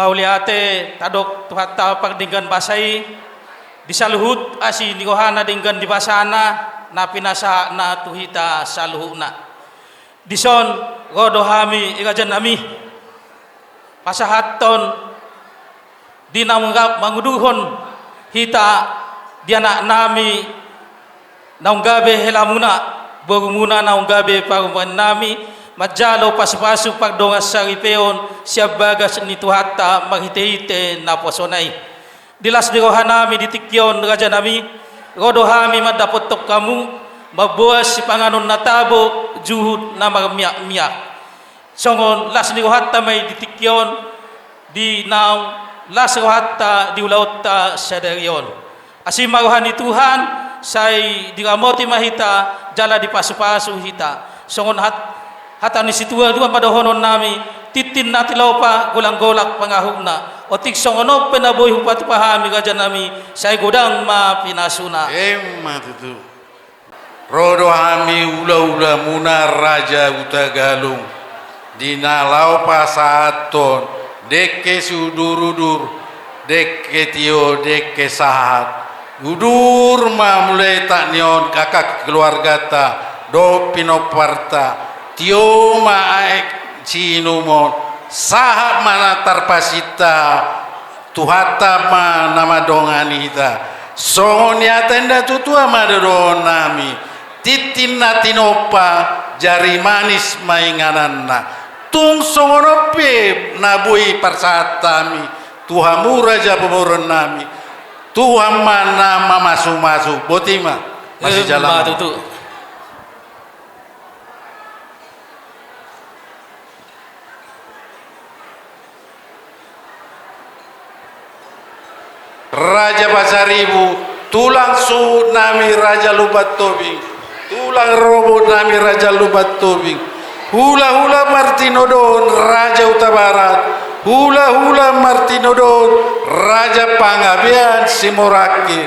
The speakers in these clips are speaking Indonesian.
mauliate tadok tuhatta pagdinggan basai disaluhut asi nikohana dinggan di basana na pinasa na tuhita saluhuna dison godohami irajan ami pasahaton dinamungap manguduhon hita dianak nami naunggabe helamuna borumuna naunggabe paruman nami majalo pasu-pasu pagdongas saripeon siap bagas ni tuhatta maghite-hite na posonay dilas dirohanami ditikyon raja nami rodohami madapotok kamu mabuas si panganon na tabo juhud na magmiyak-miyak songon las dirohatta may ditikyon di naong las rohatta diulautta sadarion asimaruhan ni Tuhan say diramoti mahita jala di pasu-pasu hita songon hata ni situa dua padahonon nami titin na tilaupa gulang-golak pangahugna o tiksongonop penaboy hupat pahami raja nami say godang ma pinasuna tutu rodo hami ula-ula muna raja utagalung dinalau pasaton deke sudur-udur deke tio deke sahat udur ma mulai tak nion kakak keluarga ta do pinoparta tio ma aek cinumon sahat mana tarpasita tuhata ma nama dongani ita sonya tenda tutua ma do nami titin natinopa jari manis maingananna tung songonope nabui parsatami tuhamu raja pemoron nami tuhan mana masu-masu botima masih jalan tutu raja pasaribu tulang su nami raja lubat tobing tulang robot nami raja lubat tobing hula-hula Martinodon raja Utabarat hula-hula Martinodon raja Pangabean Simoraki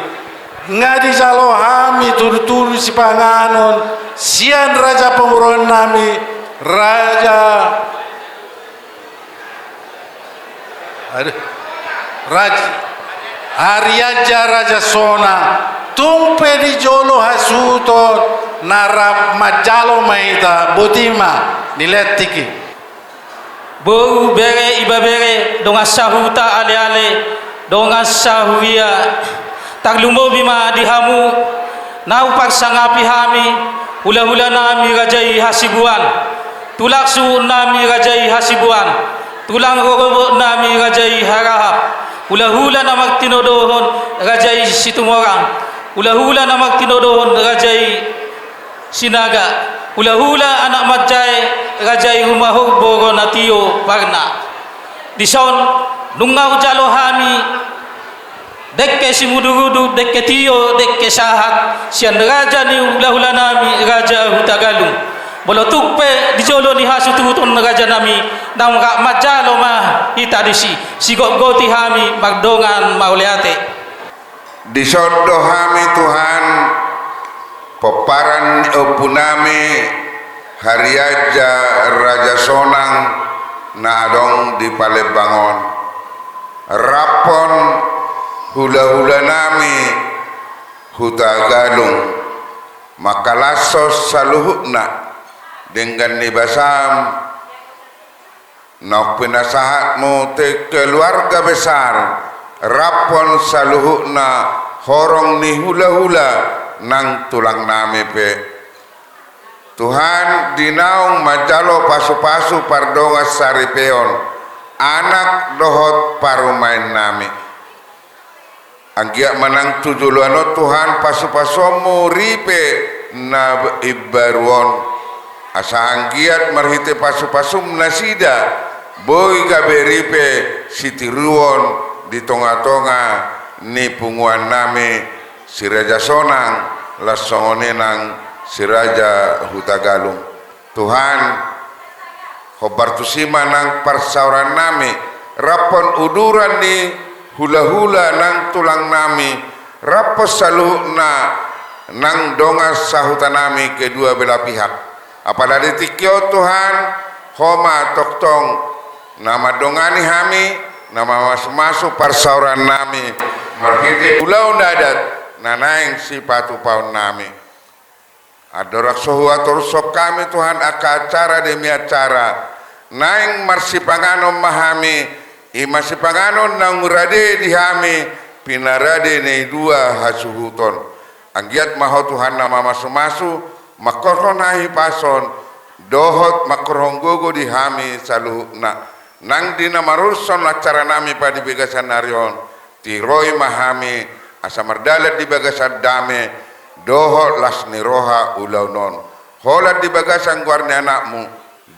ngadi salohami turu-turu si panganon sian raja pemuron nami raja Aryaja raja Sona tumpe di jolo hasuton narap majalo maita botima niletiki bau bere iba bere donga sahuta ale-ale donga sahuia taglumbo bima dihamu nau paksangapi hami hula-hula nami rajai hasibuan tulaksu nami rajai hasibuan tulang robo nami rajai harahap hula-hula namak tinodohon rajai situmorang hula-hula namak tinodohon rajai sinaga hula-hula anak majai rajai humahug bogo natio parna dison nungau jalo hami dekke simudurudu dekke tio dekke sahat sian raja ni hula-hula nami raja hutagalung bolo tukpe dijolo ni hasututon raja nami nang ka majalo mah hitadisi sigok goti hami magdongan mauliate disodo hami Tuhan peparan punami hariaja raja Sonang na adong di Palembang rapon hula-hula nami hutagalung makalasos saluhukna dengan nibasam nak penasahatmu te keluarga besar rapon saluhukna horong ni hula-hula nang tulang nami pe Tuhan dinaung majalo pasu-pasu pardongas saripeon anak dohot parumain nami anggia manang tujuluano Tuhan pasu-pasomu ripe na ibaruon asa anggiat marhite pasu-pasum nasida boy gaberipe sitiruon di tonga-tonga ni punguan nami si Raja Sonang lasongone nang si Raja Hutagalung Tuhan hobartusima nang parsauran nami rapon uduran ni hula-hula nang tulang nami rapos saluhna nang dongas sahutan nami kedua belah pihak apalagi tikyo Tuhan homa toktong nama dongani hami nama masuk parsauran nami markiti ulau dadat nanaing si patu paun nami adorak sohu atur sop kami Tuhan aka acara demi acara naing marsipangano mahami imasipangano nang rade dihami pinarade ne dua hasuhuton anggiat maho Tuhan nama masu makorhonahi pason dohot makorhonggogo dihami saluhna nang dina maruson acara nami pada begasan narion tiroi mahami asa mardalat di bagasan dame doho lasni roha ulau non holat di bagasan guarni anakmu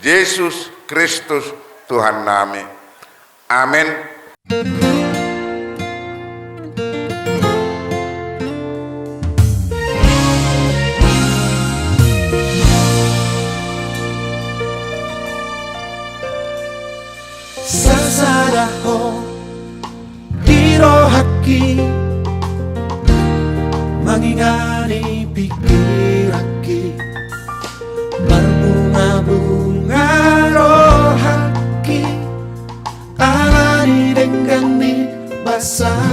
Yesus Kristus Tuhan nami amin. Sasadaho dirohaki mangingani pikiraki berbunga-bunga rohaki alani denggani basah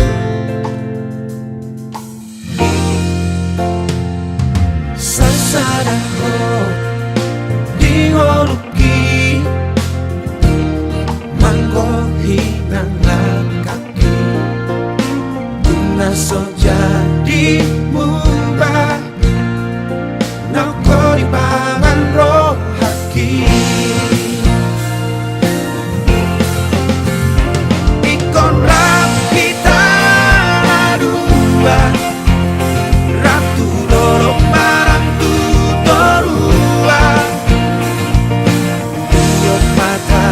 sasadaho dingoluki hinang kaki guna so jadi mubah nako di pangan roh haki ikon rapita dua ratu dorong marang tu torua yuk mata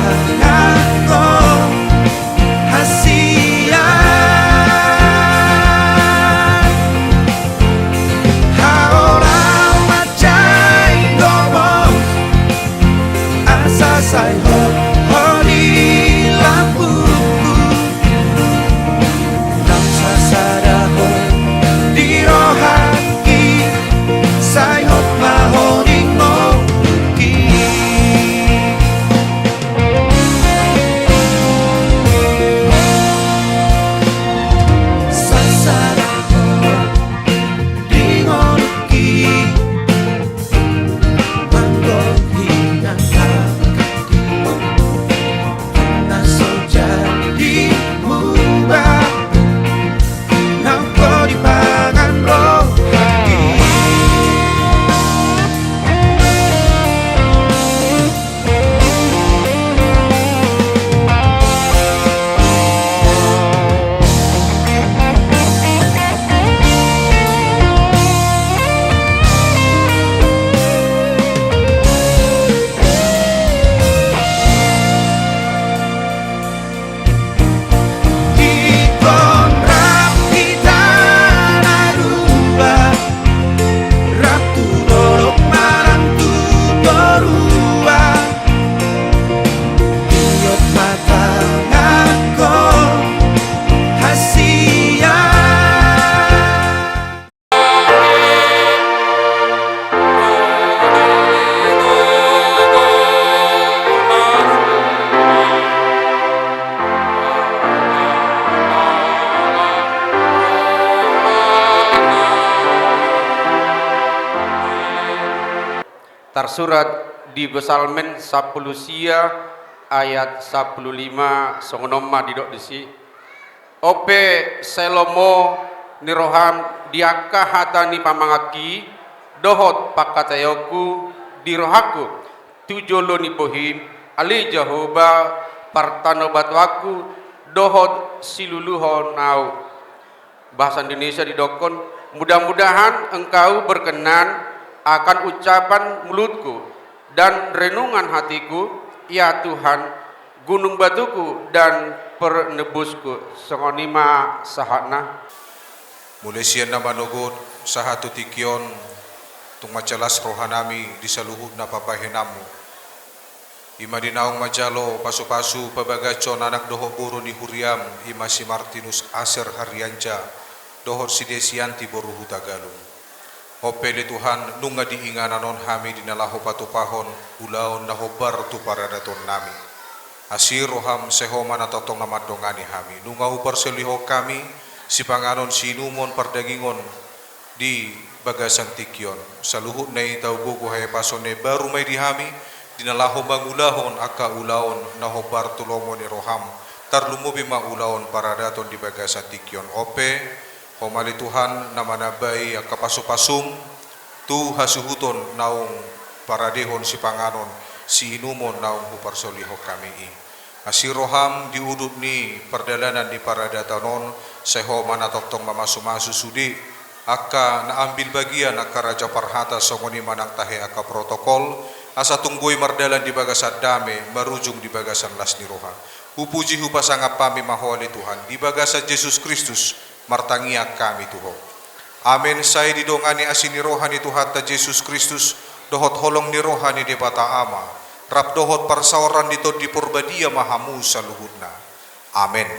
tersurat di Psalmen 10 sia ayat 15 songonoma didok disi ope selomo niroham diaka hatani pamangaki dohot pakatayoku dirohaku tujolo ni pohim ali Jehovah partano batwaku dohot siluluho nau. Bahasa Indonesia didokon, mudah-mudahan engkau berkenan akan ucapan mulutku dan renungan hatiku, ya Tuhan, gunung batuku dan penebusku. Songonima sahana. Mulai sian nama nogot sahatu tikion tung macalas rohanami di saluhud na papahenamu. Ima dinaung majalo pasu-pasu pabagacon anak doho buru ni Huriam ima si Martinus Aser Haryanca dohor si Desianti boruhu Tagalung. Hopele Tuhan nunga diingananon hami dinalaho patupahon ulaon nahobar tu paradaton nami. Asir roham sehoma na totong namat dongani hami. Nungau perseliho kami si panganon sinumon perdagingon di bagasan tikyon. Saluhut na itaw buko hay pasone baru may dihami dinalaho mangulahon aka ulaon naho bartulomo ni roham tarlumubi maulaon para daton di bagasan tikyon. Ope homali Tuhan na manabay kapasupasum tu hasuhuton naung paradehon si panganon si inumon naung huparsoliho kami i. Asir roham diudut ni perdalanan di paradatanon seho manatoktong mamasu-masu sudi aka naambil bagian aka raja parhata songoni manang tahe aka protokol asa tunggui mardalan di bagasan dame marujung di bagasan lasni roha. Upuji hupasangap pami maholi Tuhan di bagasan Yesus Kristus martangia kami Tuhan. Amin. Saya didongani asini rohani Tuhan ta Yesus Kristus dohot holong ni rohani di bata ama rap dohot parsauran ditod di purbadia mahamu saluhudna. Amin.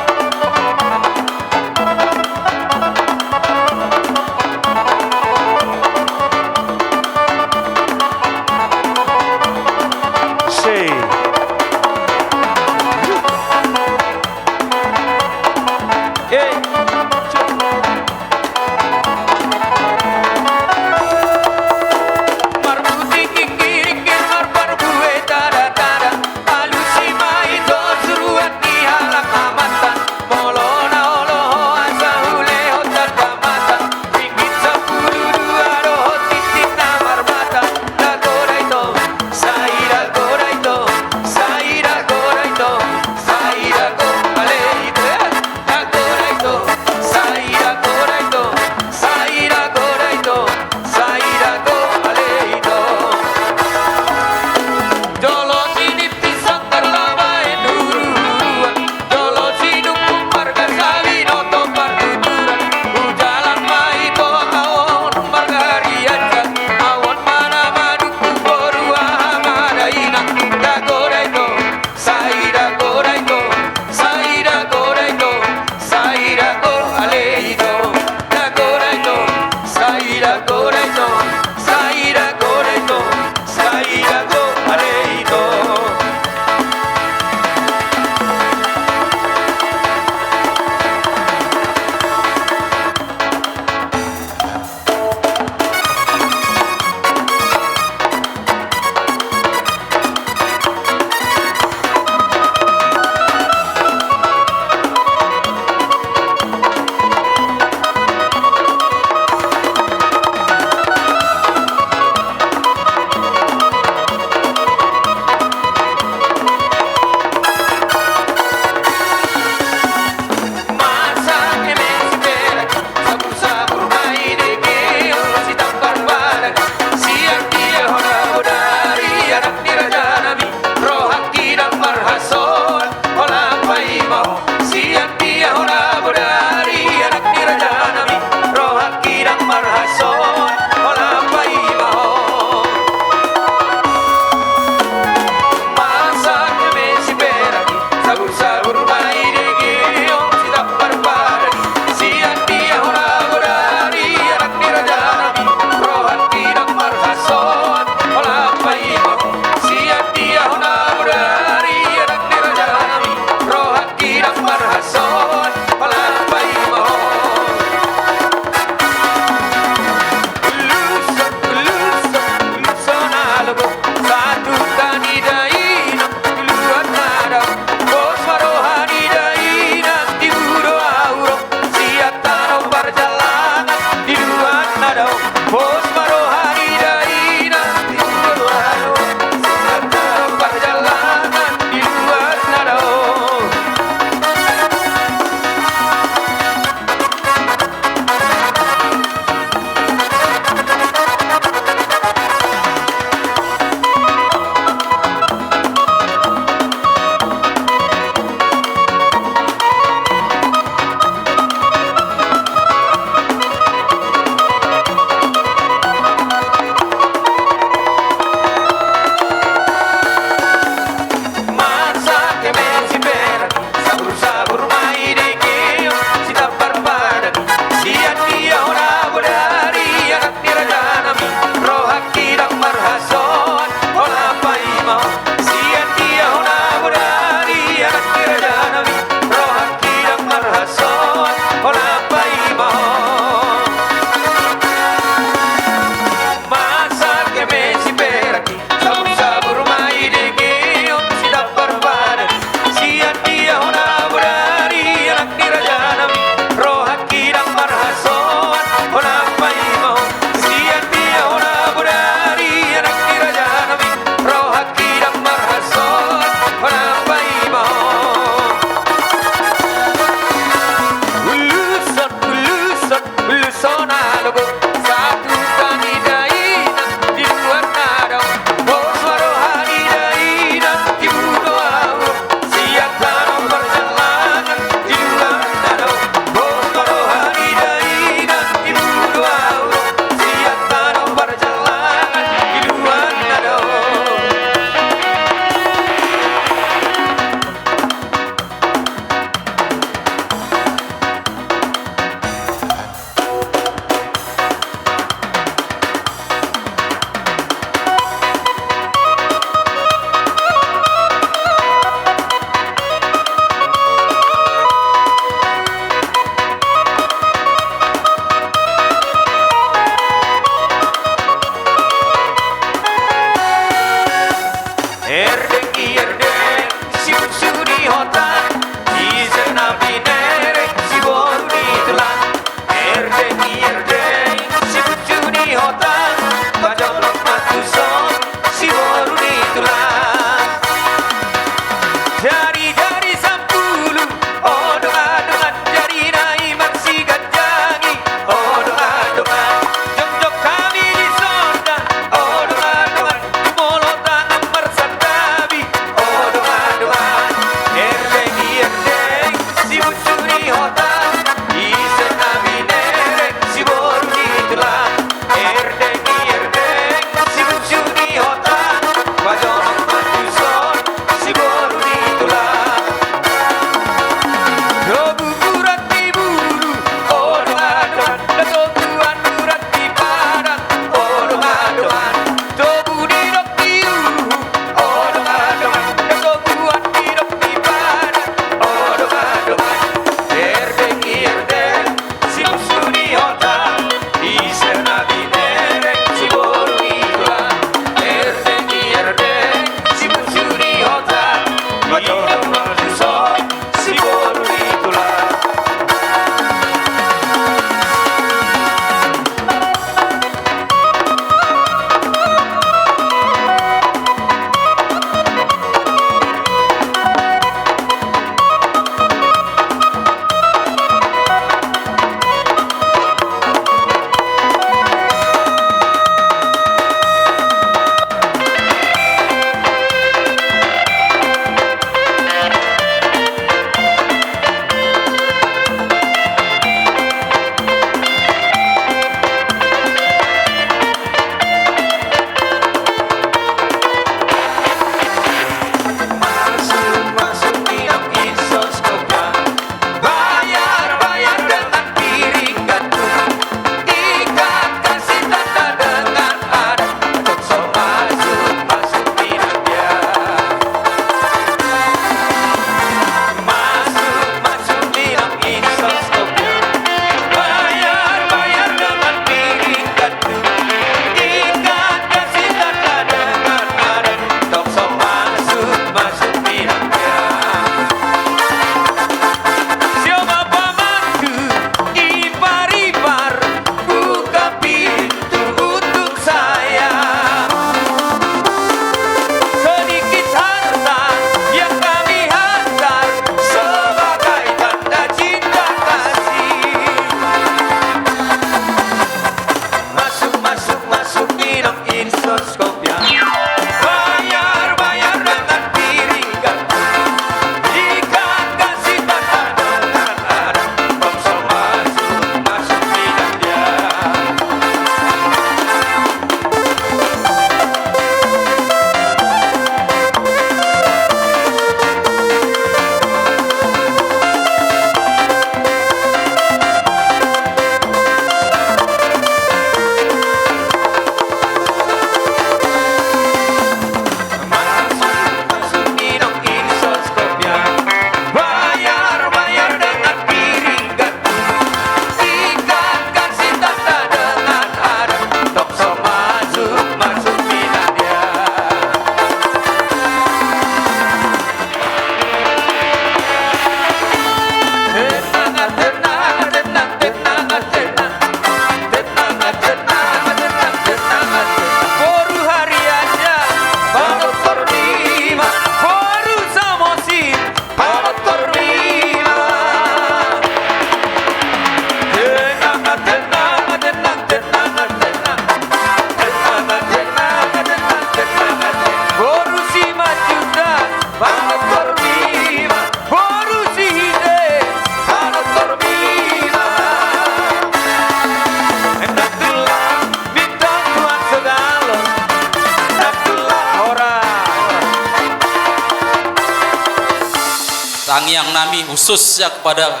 yang nami khususnya kepada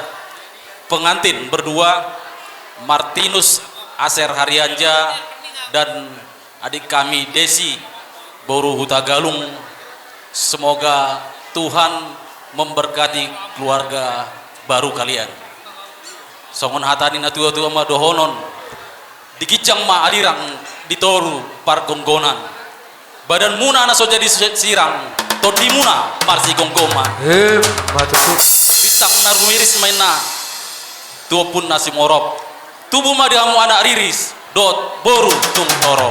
pengantin berdua Martinus Aser Haryanja dan adik kami Desi Boru Hutagalung. Semoga Tuhan memberkati keluarga baru kalian. Songon hatani na tua-tua ma dohonon dikicang ma adirang ditoru pargonggonan badan muna na so jadi sirang todi muna marsi gonggoma bintang na rumiris maina tua pun nasi morop tubuh ma dihamu anak riris dot boru tung toro.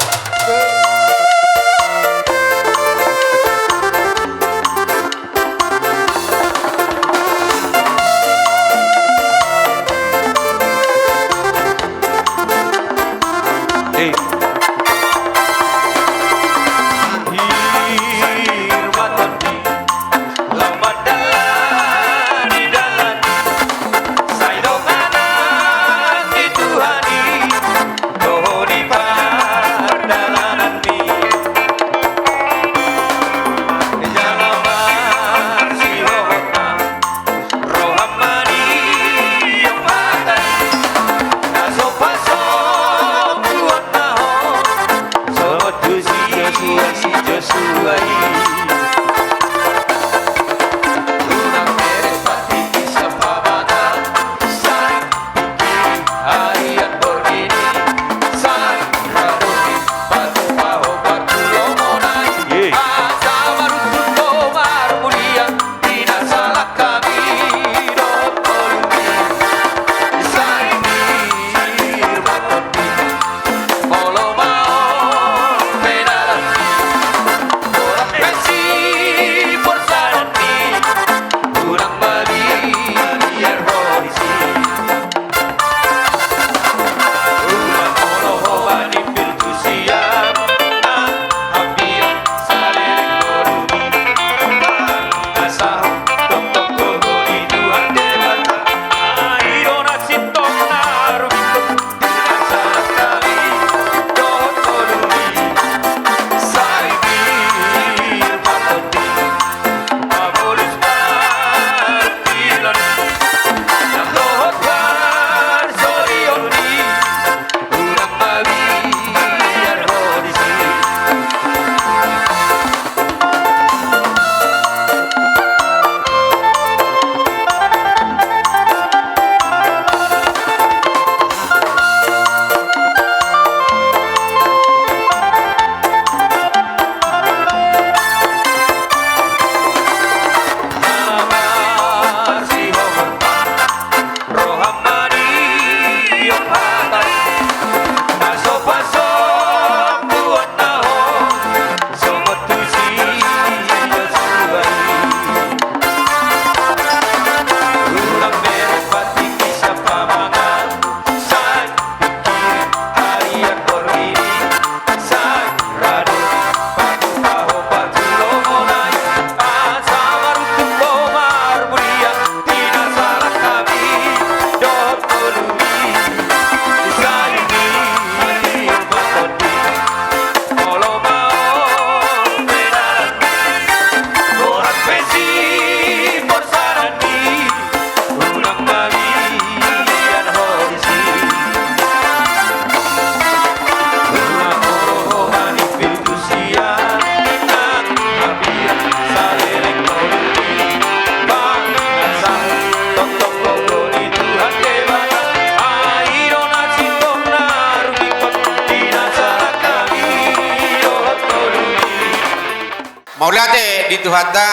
Maulate di Tuhata,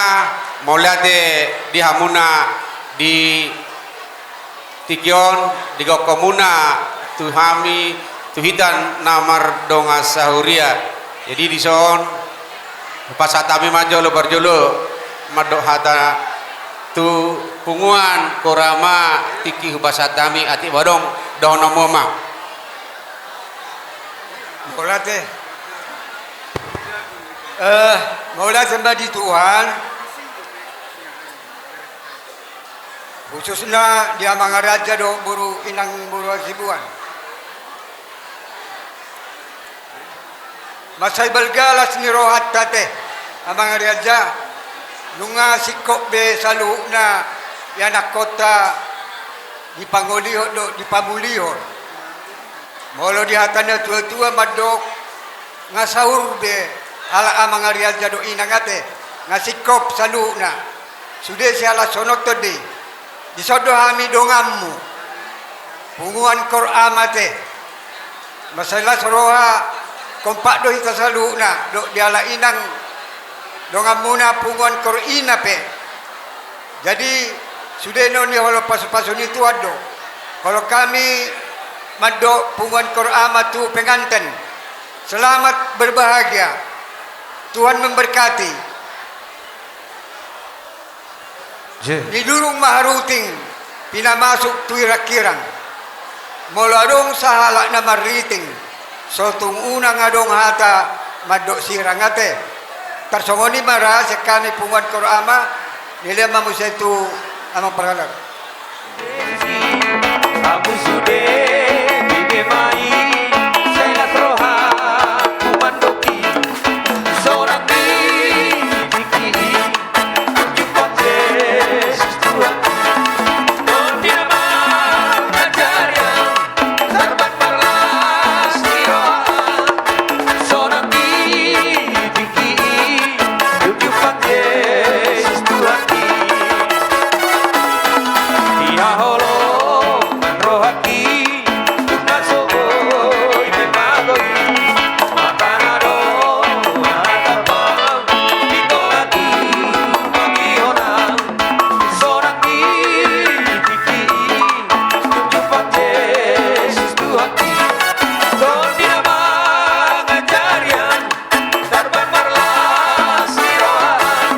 maulate di Hamuna, di Tikion, di Gokomuna, Tuhami, Tuhitan namar donga sahuria. Jadi di son pasatami majolo barjolo madok hata tu punguan korama tiki pasatami ati badong dono moma. Maulate Maulah sembah di Tuhan, khususnya di Amang Raja do buru inang buru Sibuan. Masai balgalas ni rohat tate Amang Raja nunga sikok be saluna anak kota di Pangolihon do di Pamulihon. Molo di hatana tua-tua madok ngasaur be ala amang ariaja do inangate ngasikop saluna. Sudah siala sonok tadi. Disodohami dongammu. Punguan Qur'an mate. Masalah soroha kompak do hita saluna do diala inang dongamuna punguan Qur'an pe. Jadi sudah noni holo pasu-pasun itu ado. Kalau kami mado punguan Qur'an tu pengantin. Selamat berbahagia. Tuhan memberkati. Di durung maharuting pinamasuk tuirakirang. Molarong sahalak na mariting. Sotung unang adong hata madok sirangate. Tarsongoni mara sekami punguan Qur'an nilai manusia itu amang perhalan. Abu sude bidemai saya troha kumandoki seorang diki jumpa Yesus Tuhan Ondinama ajarya sarban parlas tiroa seorang diki jumpa Yesus Tuhan dia holo rohaki nasogoy bemagoy matanado matapang ito lagi magihonang sorang itiki tunjupan Yesus Tuhan doon di namang ajarian darban marlas siroan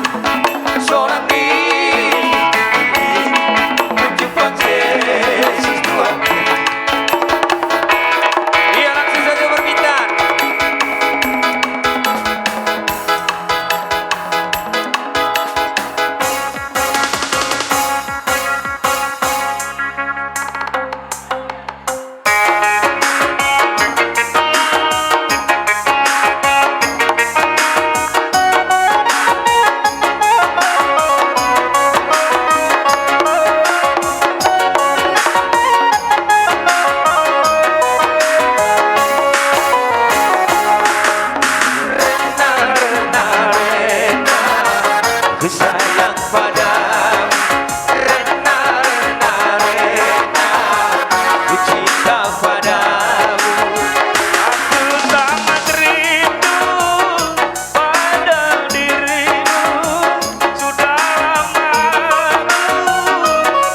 sorang tunjupan Yesus Tuhan. Iya langsung saja berbincang. Ku sayang padamu Rena, Rena, Rena Ku cinta padamu Aku sangat rindu pada dirimu Sudah lama aku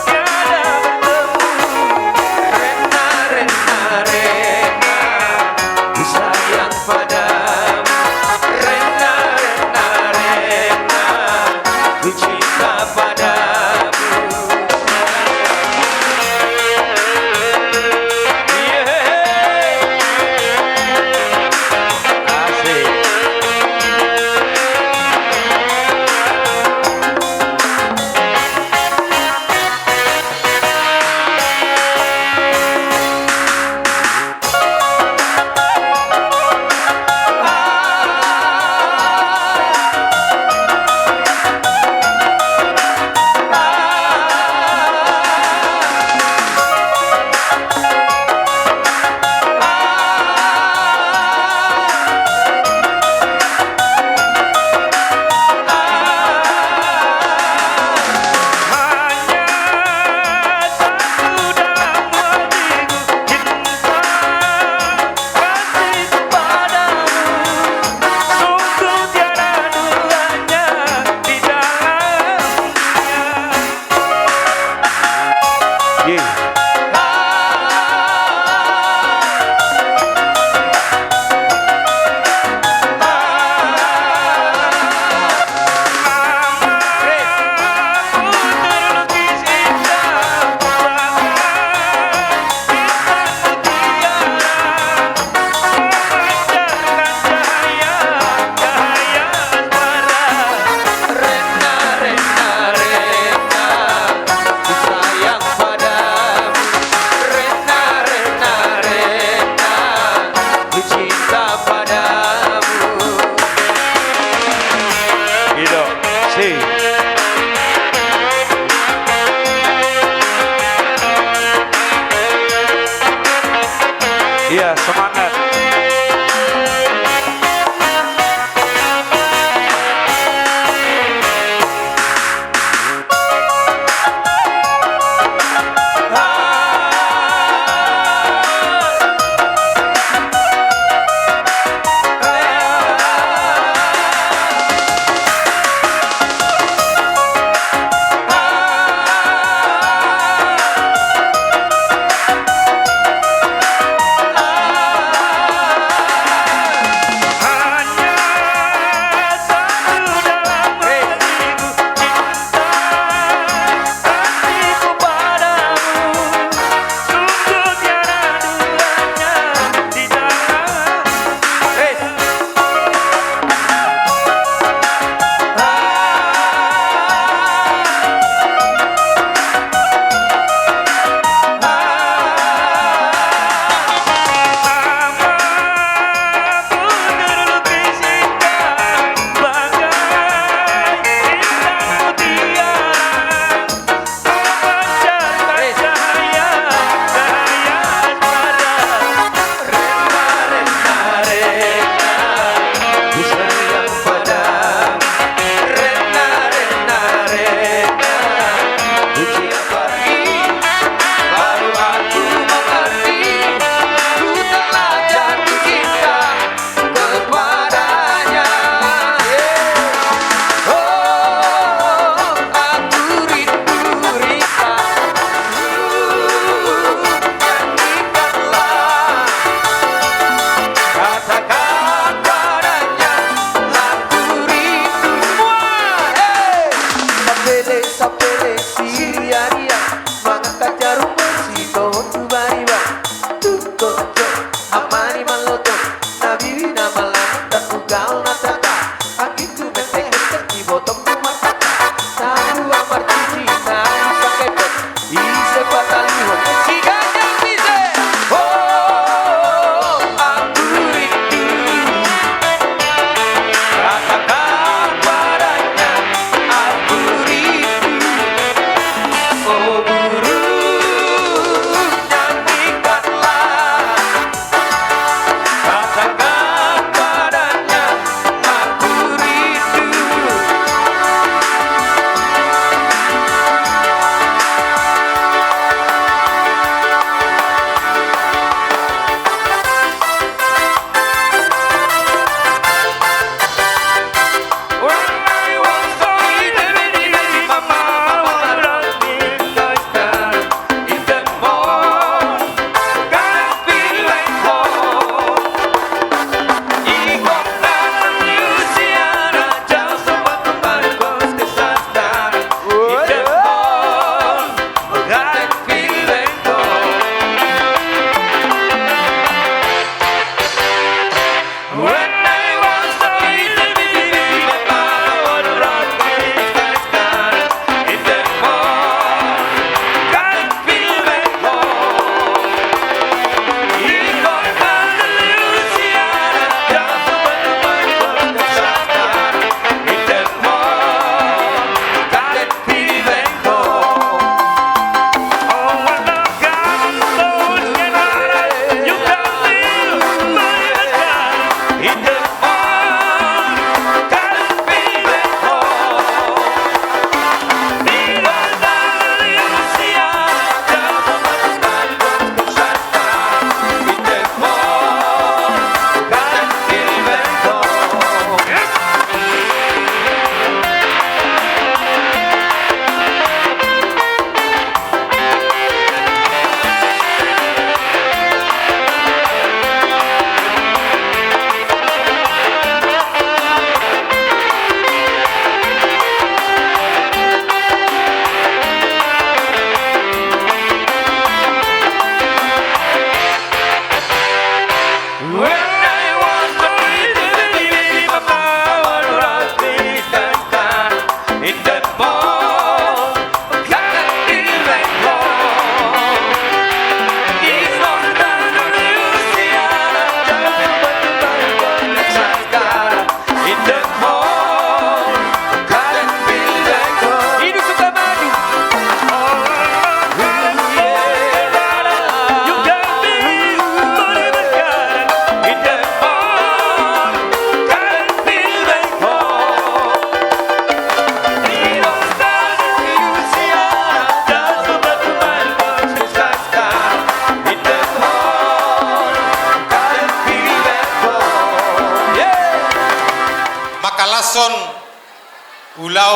tiada bertemu Rena, Rena, Rena Ku sayang padamu Rena, Rena, Rena ku cinta padamu. Asik. Rena, Rena, Rena, ku sayang padamu. Iya, semangat.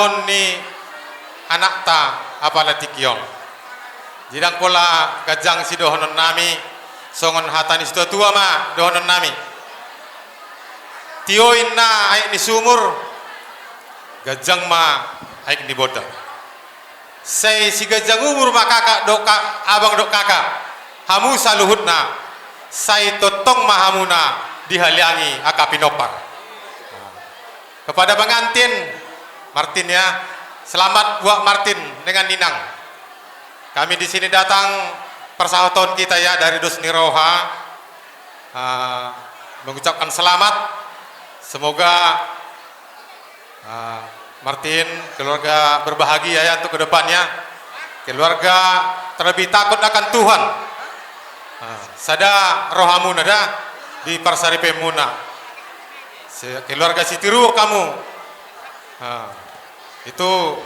dohon ni anak ta apala tikion. Jidang pola gajang si dohonon nami songon hatani tua ma dohonon nami. Tioin na ay ni sumur gajang ma ay ni boda. Say si gajang umur ma kakak doka abang dok kakak hamu saluhut na say totong mahamuna dihaliangi akapinopar. Kepada pengantin Martin ya, selamat buat Martin dengan Ninang. Kami di sini datang persahabatan kita ya dari Dusni Roha mengucapkan selamat. Semoga Martin keluarga berbahagia ya untuk kedepannya. Keluarga terlebih takut akan Tuhan. Sada rohamu nada di Parsari Pemuna. Keluarga Sitiru kamu. Itu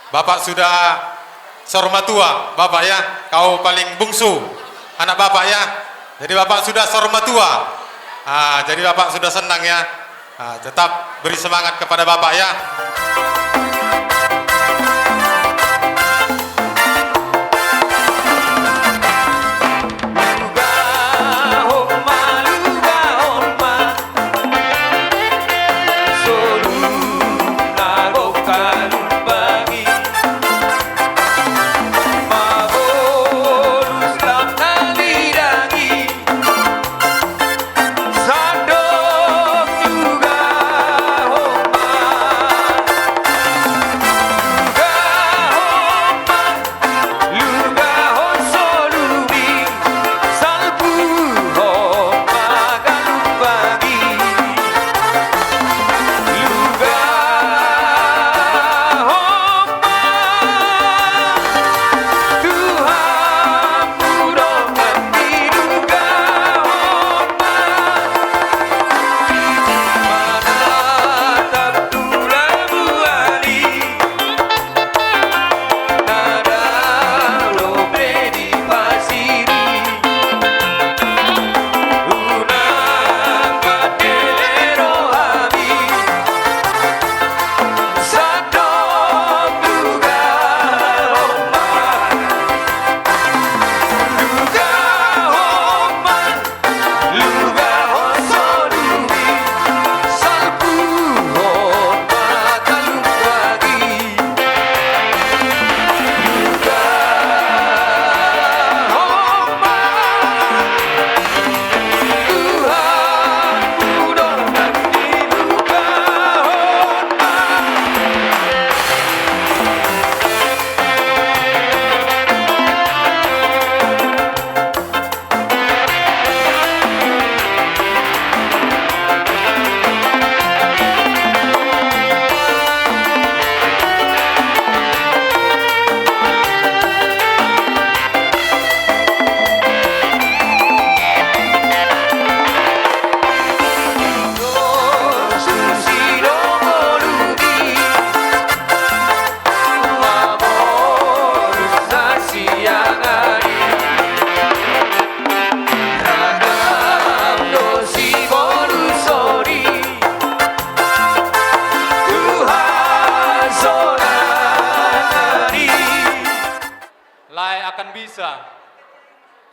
Bapak sudah sormatua, Bapak ya. Kau paling bungsu anak Bapak ya. Jadi Bapak sudah sormatua. Jadi Bapak sudah senang ya. Tetap beri semangat kepada Bapak ya.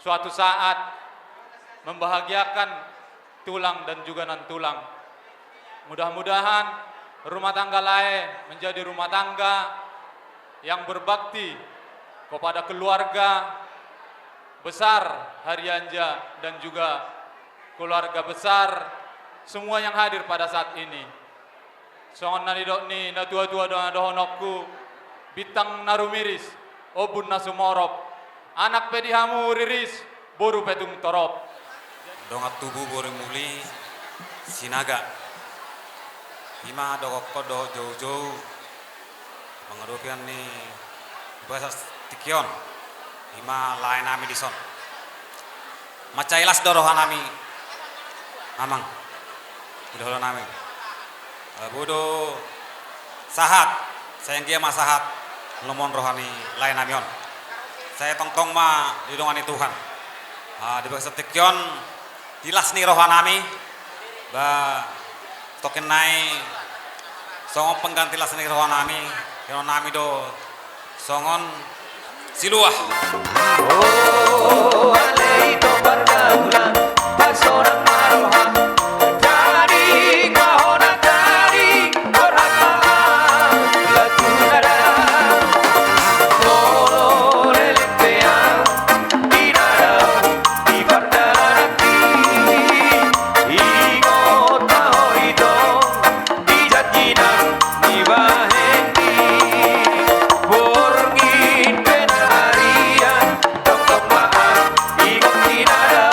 suatu saat membahagiakan tulang dan juga non tulang. Mudah-mudahan rumah tangga Lae menjadi rumah tangga yang berbakti kepada keluarga besar Harianja dan juga keluarga besar semua yang hadir pada saat ini. Songon nanidok ni na tua-tua doa dohonokku bitang narumiris obun nasumorop anak pedihamu riris boru petung torop dongat tubuh boru muli sinaga ima dogok kodo jauh-jauh mengerupian ni bahasa tikion ima lain nami dison macailas dorohan nami amang dorohan nami bodo sahat sayang dia masahat ngomong rohani lain namion saya tongtong ma didongani Tuhan di bahasa tikion dilas nih rohanami ba token nai songon pengganti lasani rohanami nami do songon siluah. Oh, ale itu pergaulan pas orang maroha dari kahona dari berhak lagu nada tolo lelempea di nada di bardarati ingot tahu itu di janjina di bahenti borgin penarian dokter maaf ingot di nada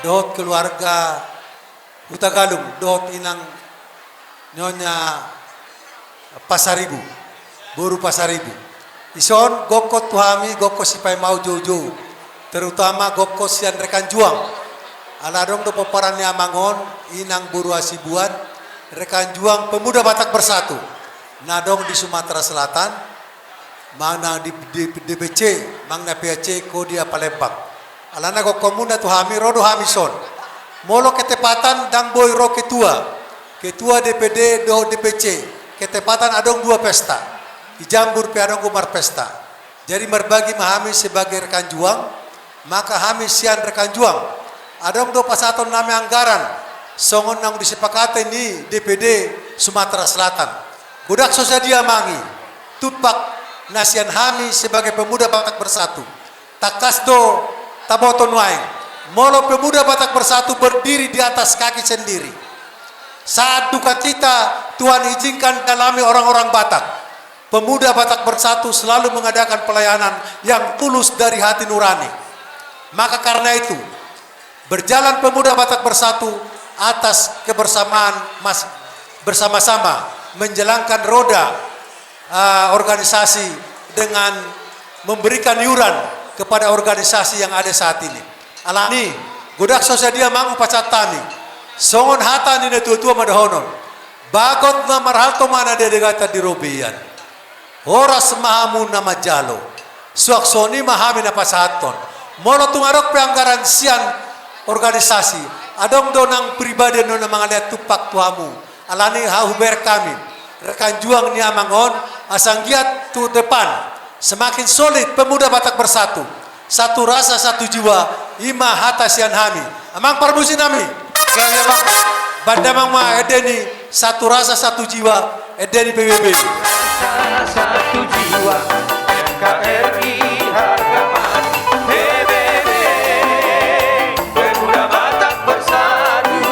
dot keluarga Utagalung, dot inang nyonya Pasaribu, Buru Pasaribu. Ison gokot tuhami gokot sipai mau jojo, terutama gokot sian rekan juang. Aladong do peperannya Amangon, inang Buru Asibuan, rekan juang pemuda Batak Bersatu. Nadong di Sumatera Selatan, mana di DBC, mangna PAC Kodia Palembang. Alana ko komuna tu hami rodo hamison. Molo ketepatan dang boy ro ketua DPD do DPC. Ketepatan adong dua pesta. Ijambur pe adong kumar pesta. Jadi merbagi mahami sebagai rekan juang, maka hami sian rekan juang. Adong do pasaton nami anggaran. Songon nang disepakati ni DPD Sumatera Selatan. Budak sosadia mangi. Tupak nasian hami sebagai pemuda Batak Bersatu. Takas do taboton waeng. Molo pemuda Batak Bersatu berdiri di atas kaki sendiri. Saat duka cita, Tuhan izinkan dalami orang-orang Batak. Pemuda Batak Bersatu selalu mengadakan pelayanan yang tulus dari hati nurani. Maka karena itu, berjalan pemuda Batak Bersatu atas kebersamaan bersama-sama menjalankan roda organisasi dengan memberikan iuran kepada organisasi yang ada saat ini. Alani, godak sosadia mangu pacatani. Songon hata ni tua madahonon. Bagot na marhalto mana dedegata di robian. Horas mahamu nama jalo. Suaksoni mahami na pasaton. Molo tungarok peanggaran sian organisasi. Adong donang pribadi no na mga liat tupak tuamu. Alani hauber kami. Rekan juang ni Amangon asanggiat tu depan. Semakin solid pemuda Batak Bersatu. Satu rasa, satu jiwa. Ima hata sian hami. Amang perbusi nami. Bandamang ma edeni satu rasa satu jiwa edeni PBB. Satu jiwa NKRI harga mati PBB pemuda Batak bersatu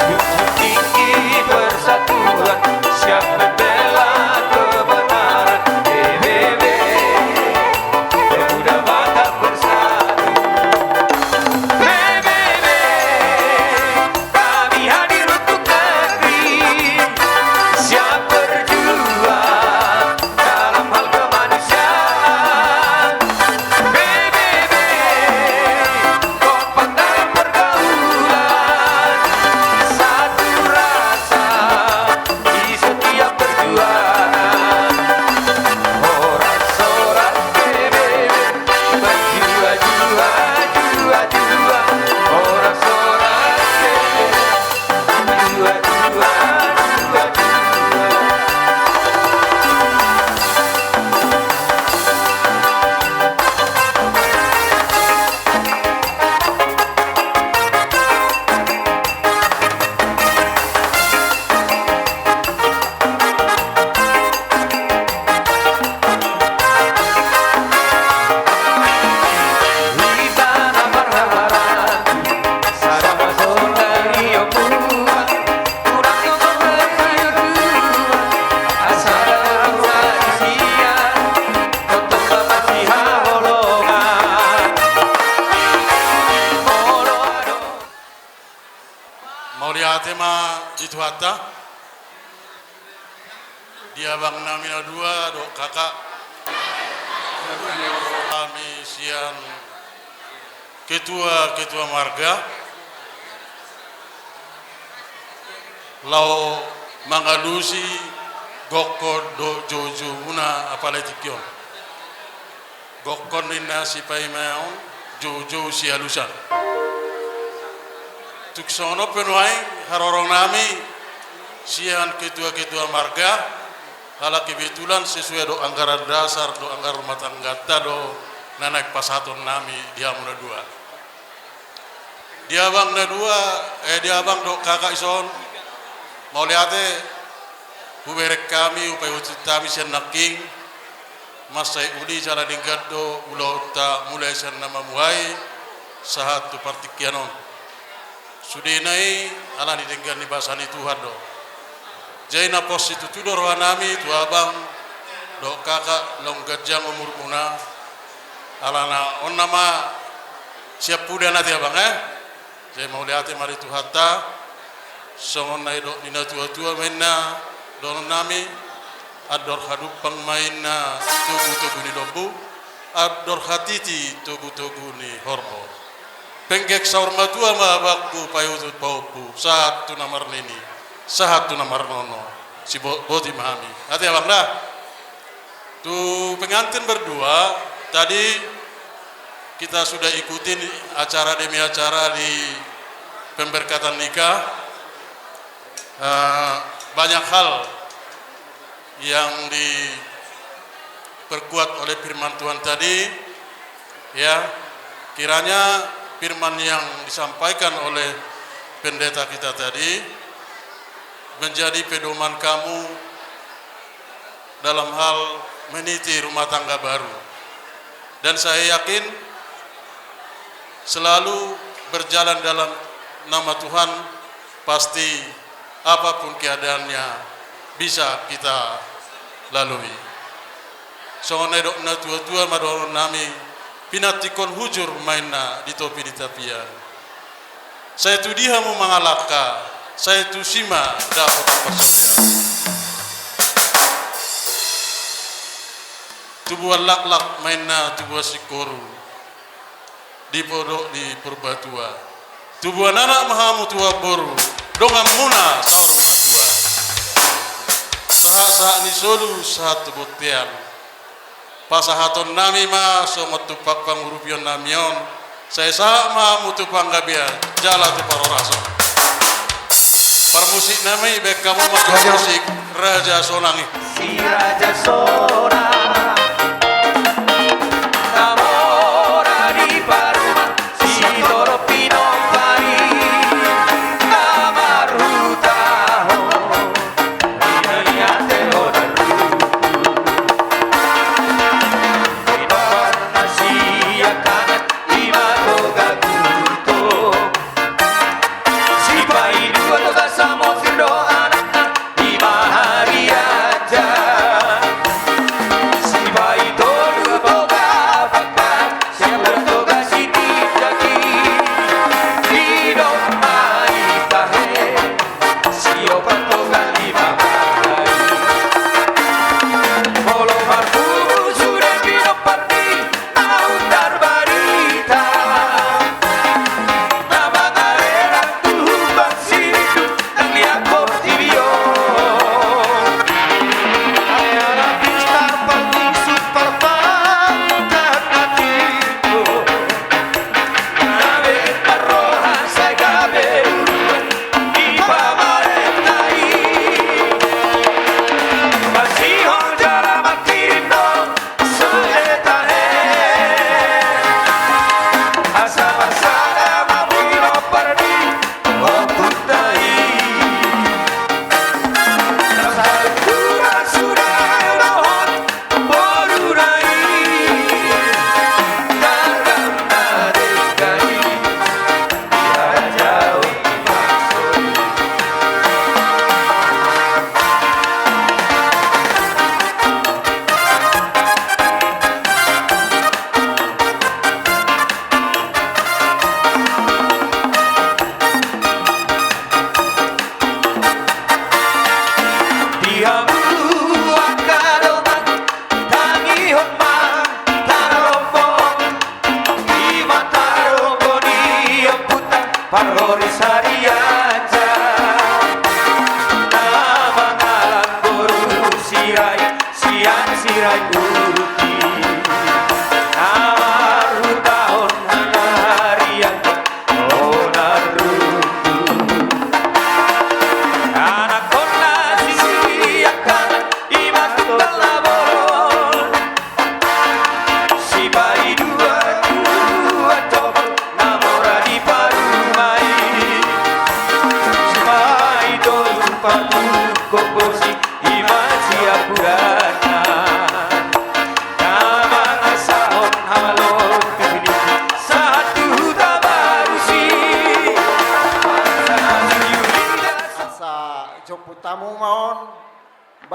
junjung tinggi persatuan siap membela kebenaran PBB pemuda Batak bersatu PBB kami hadir untuk negeri siap berjuang dalam hal kemanusiaan PBB kompak dalam pergaulan satu rasa di setiap perjuangan orang-orang PBB berjua-jua jua-jua orang-orang PBB berjua-jua jua-jua. Di tanah perharan Sarama Sonario Pua Kurang Yogor Berkayu Dua Asara Isia Kotok Bapak Siha Holongan Moloado Mauliatema dituhata dia bang namina dua dok kakak kami sian ketua marga lau mangalusi gokko do jojo una apaletikion gokkon rinna si paimaon jojo si halusan tuksono penuai harorong nami sian ketua marga hala kebetulan sesuai do anggaran dasar do anggaran rumah tangga do nanak pasaton nami dia muna dua dia bang do kakak ison mau liate huberek kami upaya wujud kami sian naking masai uli jala dingkat do ulota mulai sian nama muai sahatu partikianon sudinai ala didenggan di basani Tuhan do jaina pos itu tudor wanami tu abang do kakak long gajang umur muna alana on nama siap puda nanti abang jai mau lihat mari tu hatta songon nai do dina tua mainna don nami ador hadupang mainna tugu ni dobu ador hatiti tugu ni hormo penggek saur matua ma bakku payutut paupu satu nomor nini satu nomor nono si boti mahami hati abang dah tu pengantin berdua tadi kita sudah ikutin acara demi acara di pemberkatan nikah banyak hal yang diperkuat oleh firman Tuhan tadi ya kiranya firman yang disampaikan oleh pendeta kita tadi menjadi pedoman kamu dalam hal meniti rumah tangga baru dan saya yakin selalu berjalan dalam nama Tuhan pasti apapun keadaannya bisa kita lalui soalnya dok na tua madon nami pinatikon hujur mainna di topi di tapian saya tu dia mau mengalahkan saya tu sima dapat persedia tubuh lak mainna tubuh sikoru di podok di perbatua tubuh anak mahamu tua boru dongan muna sauru tua saat ni solu saat buktian pasahaton nami ma somot tupak pangurupion namion saya sama mutu panggabia jala tu paroraso permusik nami bek kamu musik Raja Sonangi si Raja Sonang Namora di Paruma si Toro Pinong Pari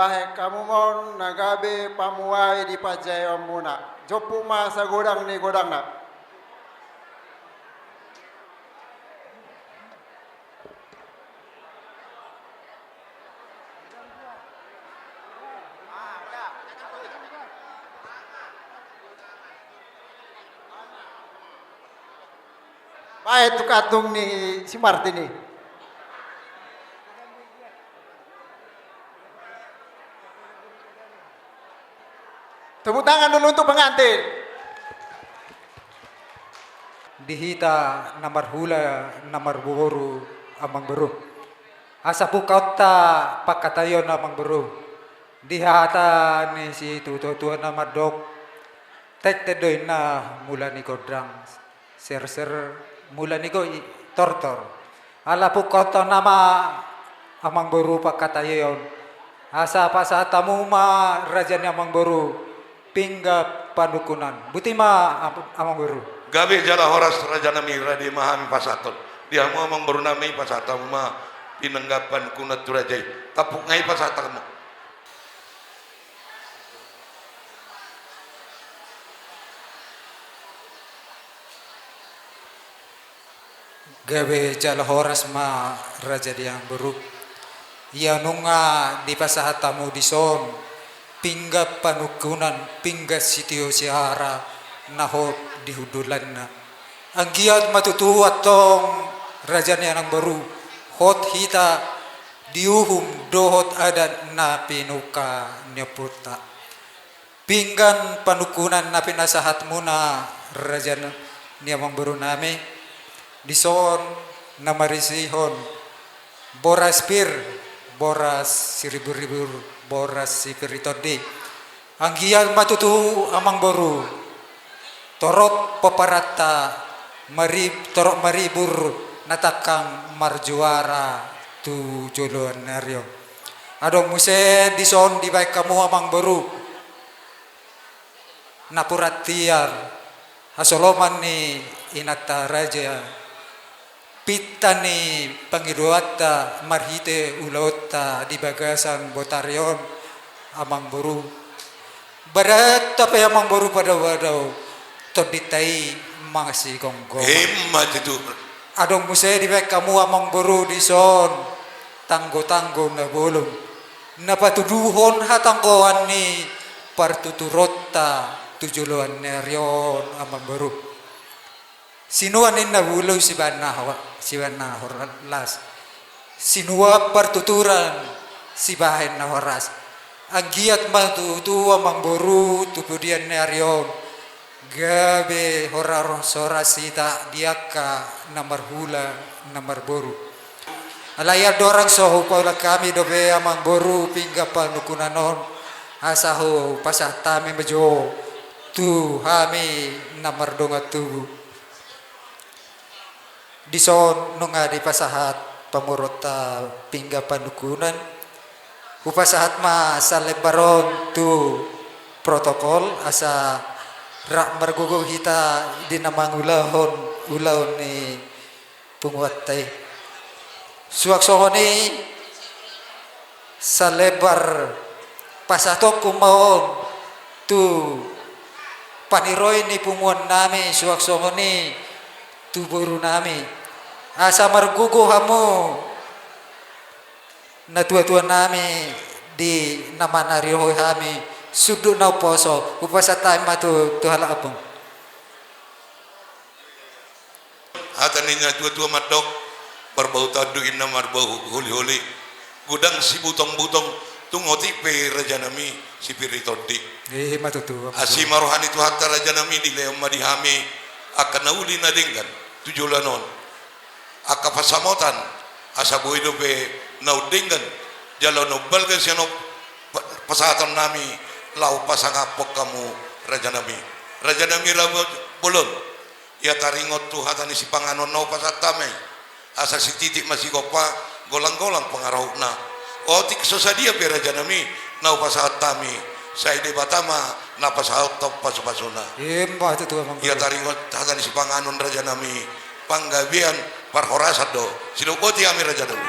Bahe kamu mon nagabe pamuai di pajayon muna. Jopu masa godang ni godang na. Baik tu katung ni si Martin ni. Tepuk tangan dulu untuk pengantin. Dihita namar hula namar buru amang beru. Asa pukauta pakatayon amang beru. Dihata ni si tutua namar dok. Tek tedoy na mula ni kodrang. Ser mula ni ko tortor. Ala pukauta nama amang beru pakatayon. Asa pasatamu ma raja ni amang beru. Pingga panukunan. Butima amang beru. Gabe jala horas raja nami radi mahami pasaton. Dia mau amang beru nami pasatam ma pinenggapan kunat turajai. Tapuk ngai pasatamu. Gabe jala horas ma raja diang beru. Ia nunga di pasahatamu di son. Pingga panukunan, pingga sitio sihara, nahot dihudulan na. Ang giat matutuwa tong raja niya ng baru, hot hita, diuhum dohot adat na pinuka niya puta. Pinggan panukunan na pinasahat muna raja niya ng baru nami, dison na marisihon, boras pir, boras siribur-ribur, boras si Piritodi. Ang giyan matutu amang boru. Torot paparata torok maribur natakang marjuara tu joluan naryo. Adong muse dison di baik kamu amang boru. Napuratiar hasoloman ni inata raja. Pita ni pangiduata marhite ulota di bagasan botaryon amang boru. Barat tapi amang boru pada wadaw toditai mangsi gonggong. Hemat itu. Adong muse di baik kamu amang boru di son tanggo-tanggo na bolong. Napatuduhon hatangkoan ni partuturota tujuluan neryon amang boru. Sinuanin na bulo si Banahor las. Sinua partuturan si bahen na horas. Ang giat matutua mangboru tupudian neryon. Gabe horaro sorasita diaka namar hula namar boru. Alaya dorang soho paula kami dobe amang boru pingga panukunanon. Asaho pasah tami bejo tu hami namar donga tubuh. Dison nunga di pasahat pamurota pingga panukunan upasahat ma sa lebaron tu protokol asa rak margugong hita di namang ulahon ni punguatay suwak sohoni sa lebar pasatok kumahon tu paniroy ni punguan nami suwak sohoni tu boru nami asa margugo hamo na tua-tua nami di namanariho hami sudu na poso upasatay matu tuhala apong Hataninya tua-tua madok berbau taduin namar bau huli-huli gudang si butong-butong tungoti pe raja nami si Piritodi matutu asi marohani tu hatta raja nami di leom madihami akan nauli na dinggan tujulanon aka pasamotan asa buido pe naudingan jalo no balgan siano pasatan nami lau pasangapok kamu raja nami lau bolon ya taringot tu hatani si panganon no pasatamay asa si titik masih gopa golang-golang pengarahna otik sosadia pe raja nami nau pasatami sai de batama na pasahot top pasupasuna itu tuh ya taringot hatani si panganon raja nami panggabian parhorasat do silukoti kami raja nami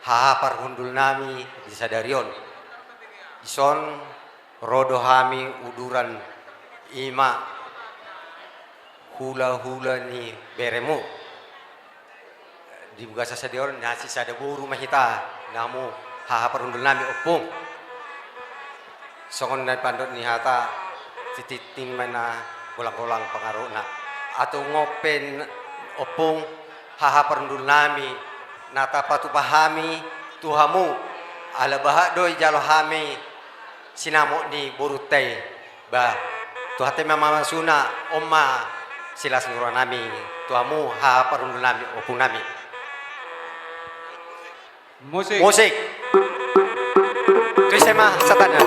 hahapar hundul nami di sadarion. Ison rodo hami uduran ima hula-hula ni beremu. Di buka sadarion nasi sada buru mahita namu hahapar hundul nami opung. Songon na pandot ni hata tititing mana ulang-ulang pengaruhna atau ngopen opung hahapar hundul nami nata patu pahami tuhamu ala bahak doi jalo hami sinamo ni borutay ba tuhate mama suna omma sila sinura nami tuhamu hahapar hundul nami opung nami musik tu sema satana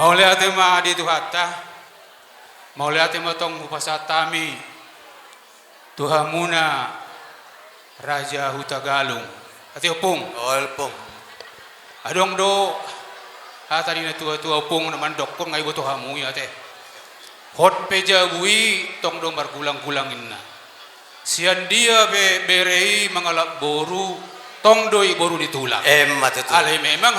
Maulia tema di tuhata, maulia tema tong upasatami, tuhamuna Raja Hutagalung, ati opung. Oh opung. Adong do, hata di na tua opung naman doktor ngai butuh hamu ya teh. Hot peja bui tong do margulang-gulangin na. Sian dia berei mangalap boru, tong doi boru ditulang. Matutu. Ale memang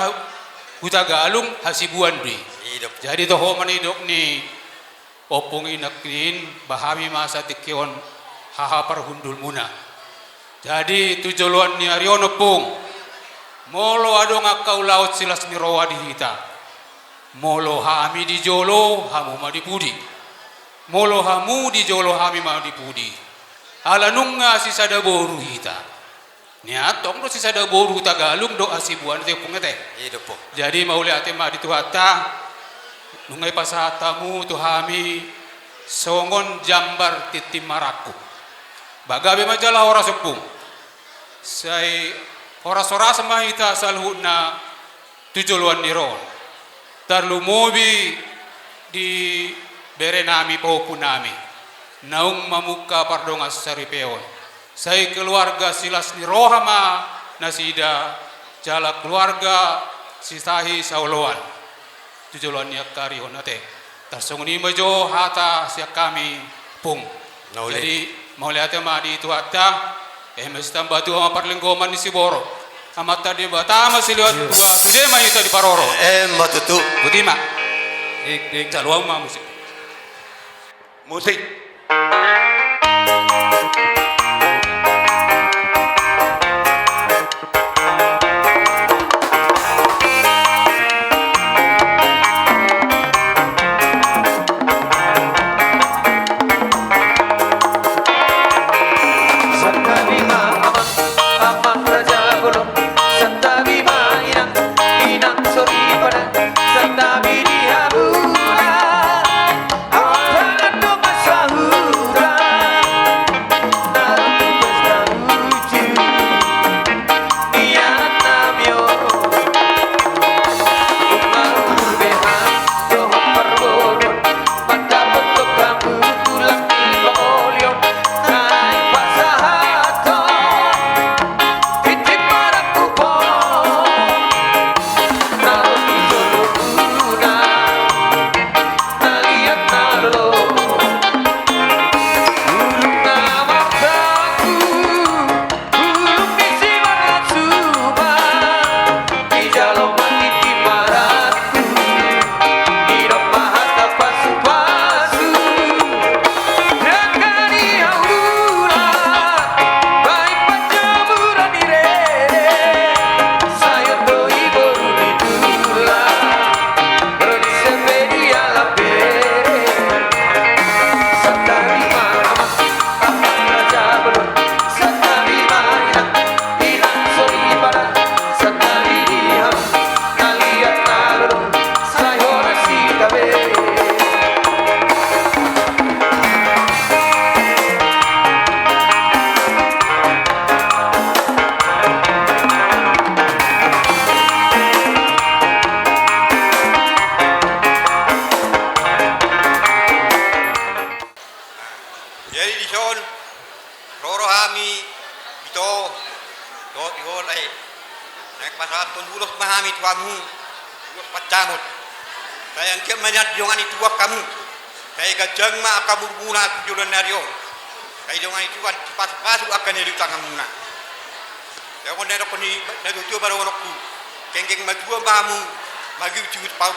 Hutagalung hasibuan di. Jadi toho manidok ni opung inaknin bahami masa tikion hahapar hundul muna. Jadi tujoluan ni arion opung molo adong akau laut silas ni roa di hita. Molo hami di jolo hamu ma dipudi. Molo hamu di jolo hami ma dipudi. Alanunga si sada boru hita. Niatong do si sada boru Tagalung do asibuan te opung teh. Jadi mauli ate ma dituhata nungai pasatamu tuhami songon jambar titimaraku bagabe majalah ora sepung sai ora-ora samahita salhuna tujuluan niron tarlu mobi di berenami paupunami naung mamuka pardongas saripeon sai keluarga silas nirohama nasida jala keluarga sisahi sauluan tujuluan niak tari honate tarsongni majo hata siak kami pung jadi mau lihat ma di tuata mesti tambah tu ama parlenggoman ni siboro amat tadi batama siliwat gede ma itu di paroro matutu butima ik taluang ma musik Santa Bidi Habula, awak tangan dong masahuran. Dot yol ay. Naik pasal tundulos mahami tuamu. Tuas pacamut. Kaya ang manat yung ani tuak kamu. Kaya gajang ma akabubuna tujulan naryo. Kaya yung ani tuan pas-pasu akan nilutang kamuna. Kaya kung nero ko ni nagutuwa baro ko. Kengkeng matua mamu magi ucut pau.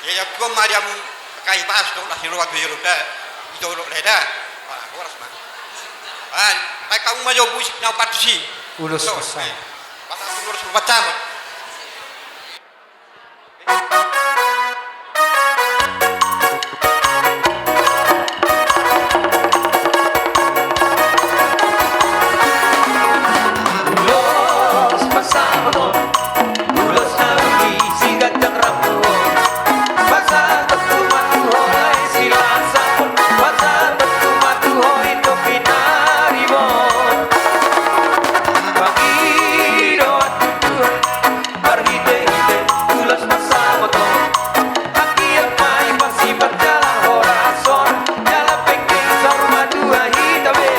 Ya tuwa mariamu kai pas to la siro ak yero da. Ito lo leda. Pa horas ma. Ay kamu majo busik na patsi. Ulos pasang. Pasang ulos pacamut. Ulos pasamo, ulos na uli, sigat ng rapuo. Pasagos tumatuhoy, sila sapon. Pasagos tumatuhoy, ito pinaribon. Pag-iro at tutuhan, parhite-hite, ulos pasamo to. Aquí at may pasipat dalang orason, jalapeng kingsor madua hitabe.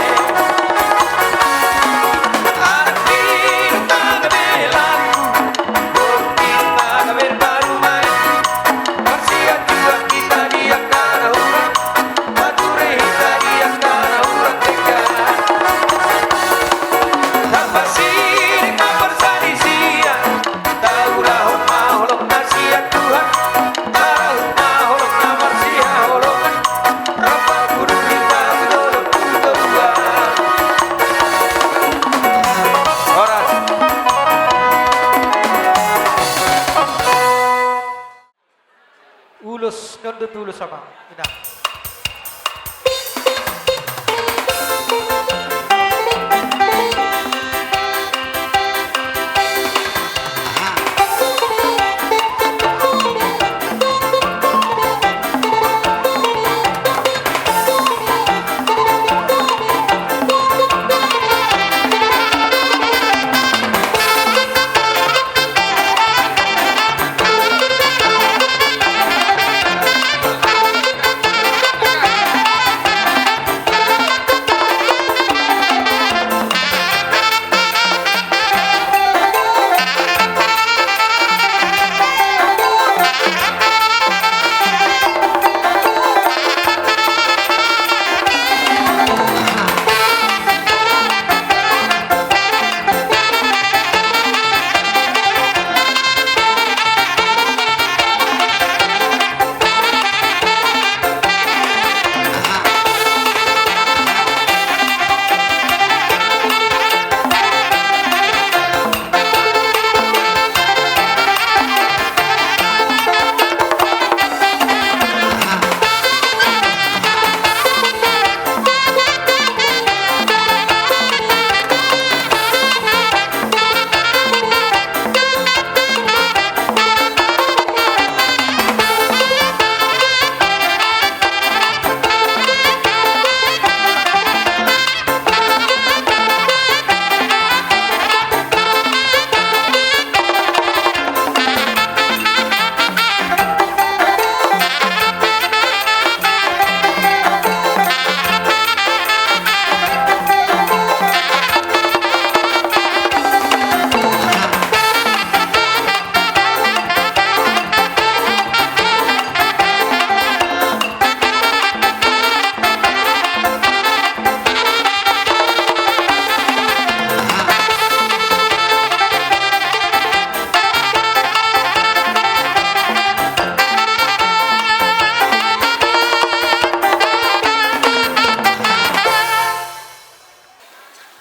Ulos, nondo tulos sama. Ina.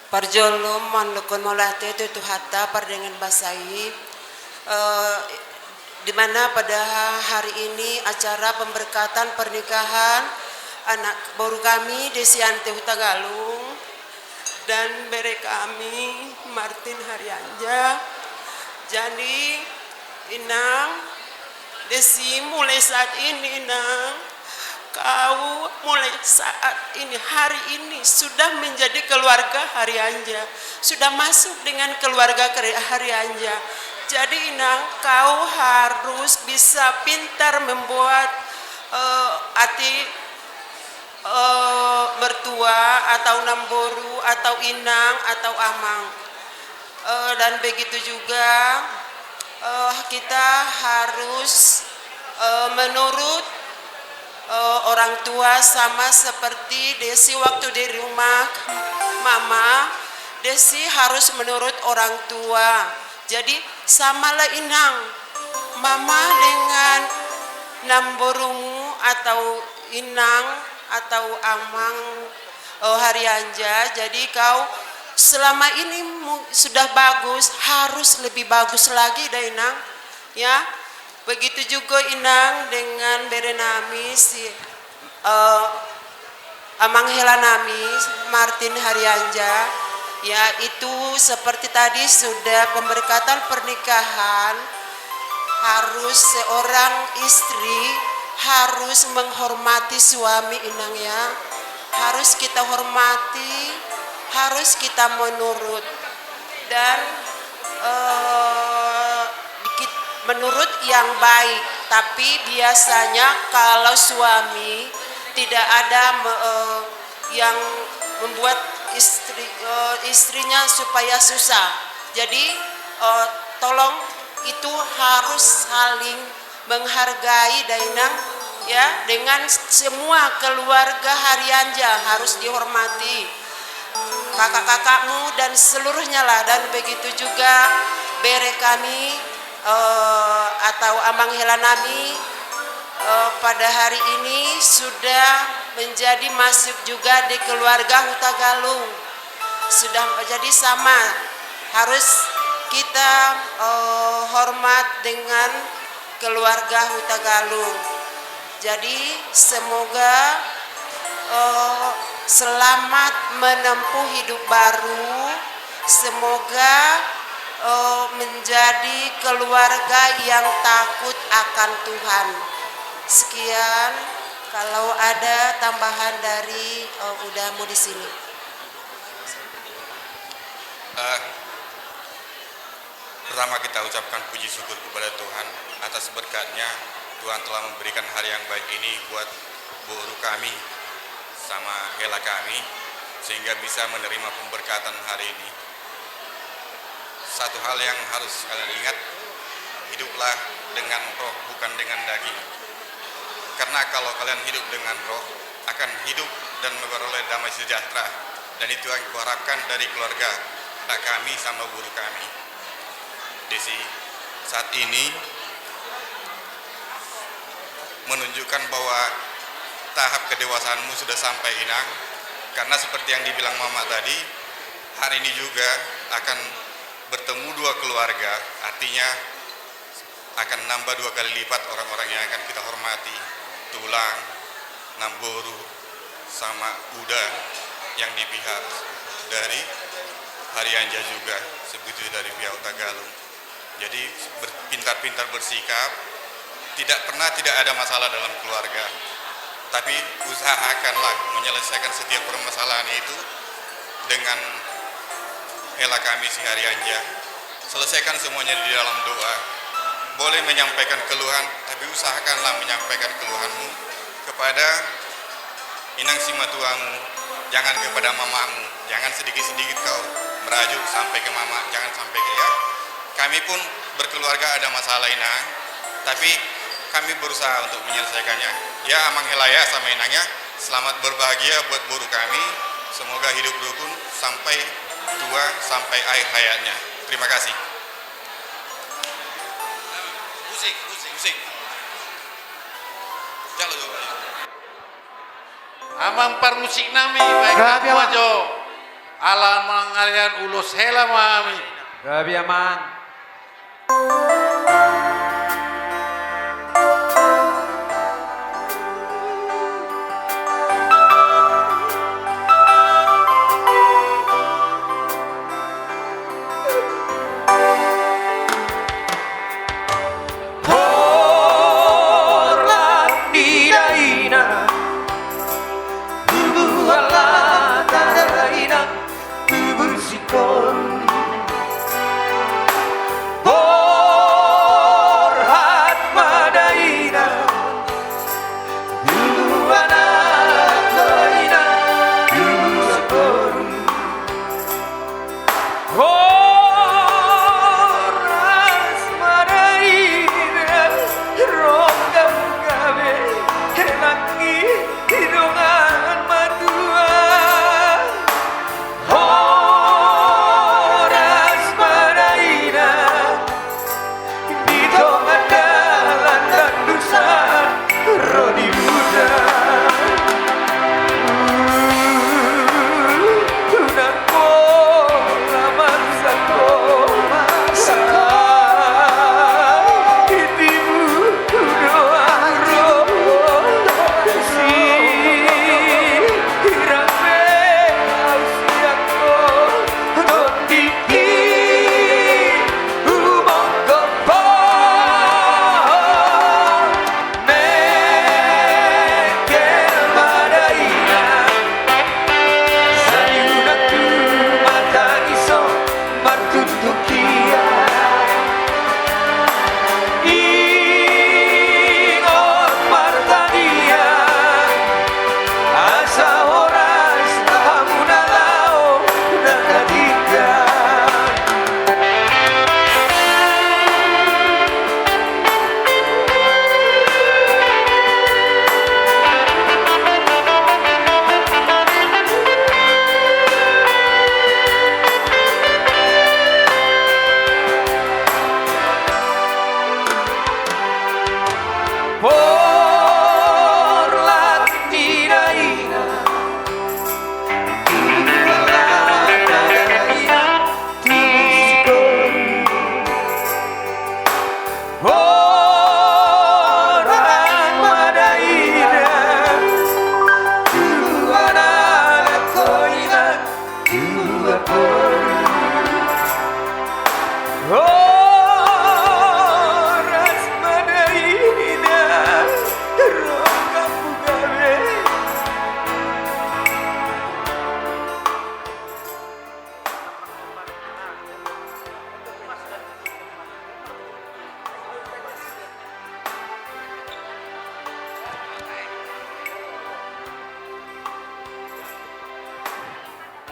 Parjolum manlukun molate itu hatta perdengan basai di mana pada hari ini acara pemberkatan pernikahan anak baru kami Desiante Hutagalung dan bere kami Martin Haryanja. Jadi Inang Desi mulai saat ini Inang kau mulai saat ini hari ini sudah menjadi keluarga Haryanja, sudah masuk dengan keluarga Haryanja. Jadi Inang kau harus bisa pintar membuat hati mertua atau namboru atau inang atau amang. dan begitu juga kita harus menurut orang tua, sama seperti Desi waktu di rumah mama, Desi harus menurut orang tua. Jadi samalah inang mama dengan namborumu atau inang atau amang Harianja. Jadi kau selama ini sudah bagus, harus lebih bagus lagi dah inang, ya. Begitu juga inang dengan berenami si Amang Helanami Martin Harianja, ya. Itu seperti tadi sudah pemberkatan pernikahan, harus seorang istri harus menghormati suami inang, ya. Harus kita hormati, harus kita menurut, dan menurut yang baik. Tapi biasanya kalau suami tidak ada yang membuat istrinya supaya susah, jadi tolong itu harus saling menghargai Dainang, ya, dengan semua keluarga Harianja harus dihormati, kakak-kakakmu dan seluruhnya lah. Dan begitu juga bere kami atau Amang Helanami pada hari ini sudah menjadi masuk juga di keluarga Hutagalung, sudah menjadi sama, harus kita hormat dengan keluarga Hutagalung. Jadi semoga selamat menempuh hidup baru, semoga menjadi keluarga yang takut akan Tuhan. Sekian, kalau ada tambahan dari udamu di sini. Pertama kita ucapkan puji syukur kepada Tuhan atas berkatnya. Tuhan telah memberikan hari yang baik ini buat guru kami sama Hela kami, sehingga bisa menerima pemberkatan hari ini. Satu hal yang harus kalian ingat, hiduplah dengan roh, bukan dengan daging. Karena kalau kalian hidup dengan roh, akan hidup dan memperoleh damai sejahtera. Dan itu yang kuharapkan dari keluarga kami sama guru kami. Desi, saat ini menunjukkan bahwa tahap kedewasaanmu sudah sampai inang. Karena seperti yang dibilang mama tadi, hari ini juga akan bertemu dua keluarga, artinya akan nambah 2 kali lipat orang-orang yang akan kita hormati. Tulang, Namboru, sama Uda yang di pihak dari Harianja juga, sebegitu dari pihak Hutagalung. Jadi pintar-pintar bersikap, tidak ada masalah dalam keluarga. Tapi usahakanlah menyelesaikan setiap permasalahan itu dengan Hela kami si Harianja. Selesaikan semuanya di dalam doa. Boleh menyampaikan keluhan, tapi usahakanlah menyampaikan keluhanmu kepada inang simatuamu, jangan kepada mamamu. Jangan sedikit-sedikit kau merajuk sampai ke mama, jangan sampai ke ya. Kami pun berkeluarga ada masalah inang, tapi kami berusaha untuk menyelesaikannya. Ya Amang Helaya sama inangnya, selamat berbahagia buat guru kami. Semoga hidup rukun sampai tua, sampai akhir hayatnya. Terima kasih. Musik. Jalo jo. Amang par musik nami baik aku aja. Ala mangalian ulus Hela mami. Gabi Amang.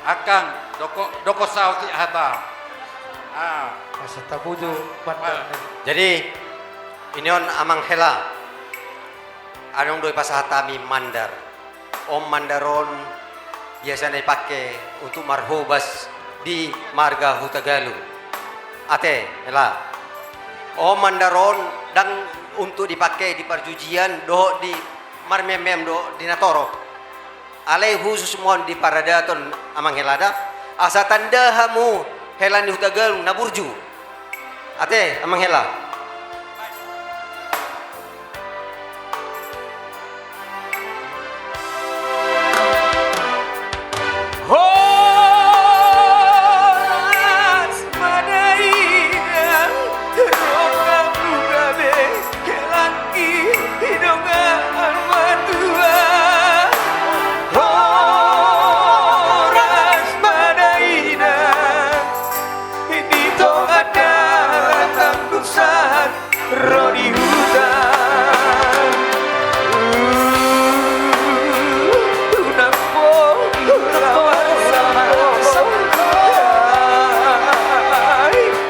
Akang doko sauti hata. Masa tabudo bandar. Jadi ini on amang hela. Anong doi pasahatami mandar. Om mandaron biasanya dipakai untuk marhobas di marga Hutagalu. Ate, hela. Om mandaron dan untuk dipakai di perjujian do di marmem do di natoro. Alai khusus mohon di paradaton amang helada. Asa tanda hamu helan di Hutagalu naburju. Ate, amang hela. Rodi hutan Unampo Rawan sama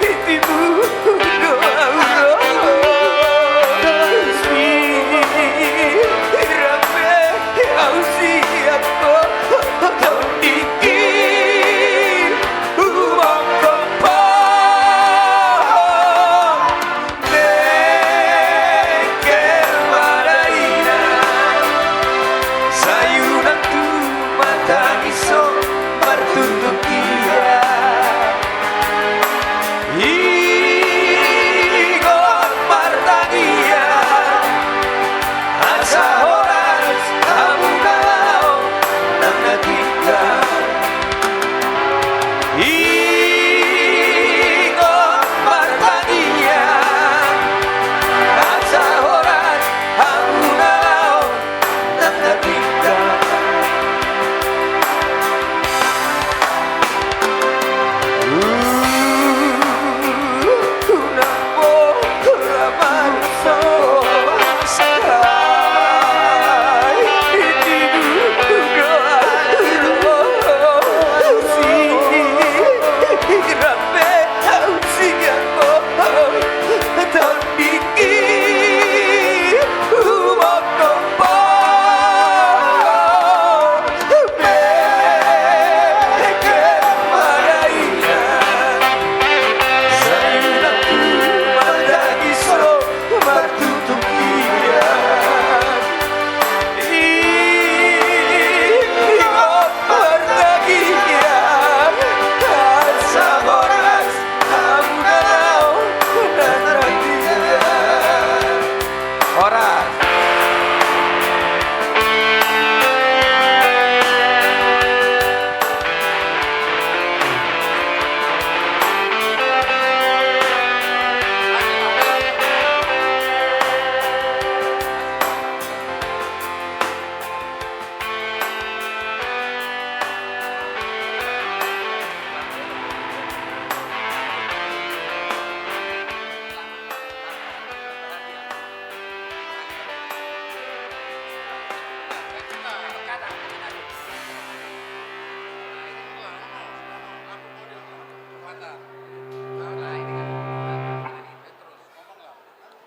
Itimu doa Rabe Ausi aku Tahun dikit Umang kompa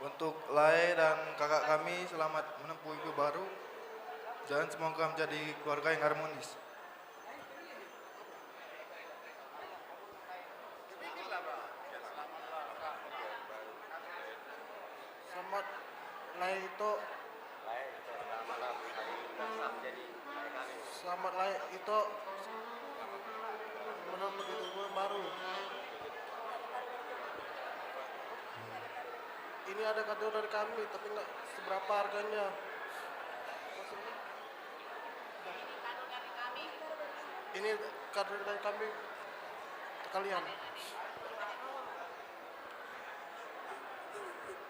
Untuk Lai dan kakak kami selamat menempuh hidup baru dan semoga menjadi keluarga yang harmonis. Selamat Lai itu selamat Lai itu menempuh hidup baru. Ini ada kado dari kami, tapi nggak seberapa harganya. Ini kado dari kami untuk kalian.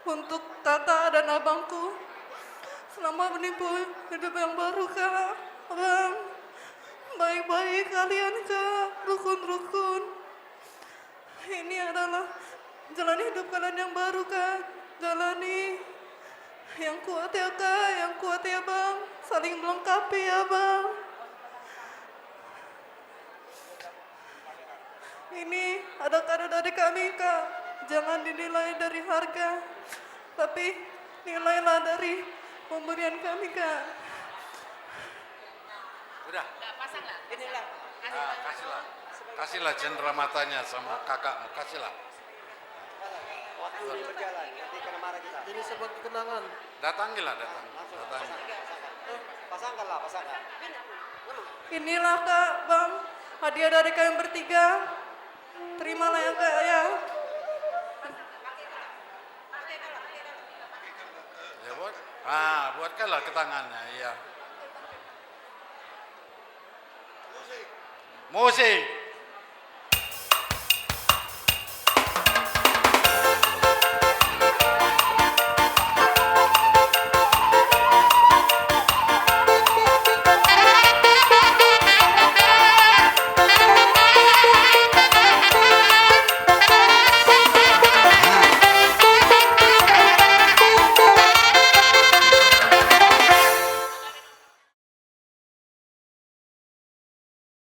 Untuk kakak dan abangku, selamat menempuh hidup yang baru kak. Abang, baik-baik kalian kak, rukun-rukun. Ini adalah jalan hidup kalian yang baru kak. Jalani yang kuat ya kak, yang kuat ya bang, saling melengkapi ya bang. ada kado dari kami kak. Jangan dinilai dari harga, tapi nilailah dari pemberian kami kak. Udah. Pasanglah. Inilah. Ah, kasihlah. Kasihlah cendera matanya sama kakakmu. Kasihlah. Waktu ini berjalan, nanti kena marah kita. Ini sebagai kenangan. Datangilah, datangi. Pasangkanlah, pasangkan. Inilah kak, bang, hadiah dari kalian bertiga. Terimalah ya kak ya. Ya buat. Buatkanlah ke tangannya, iya. Musik.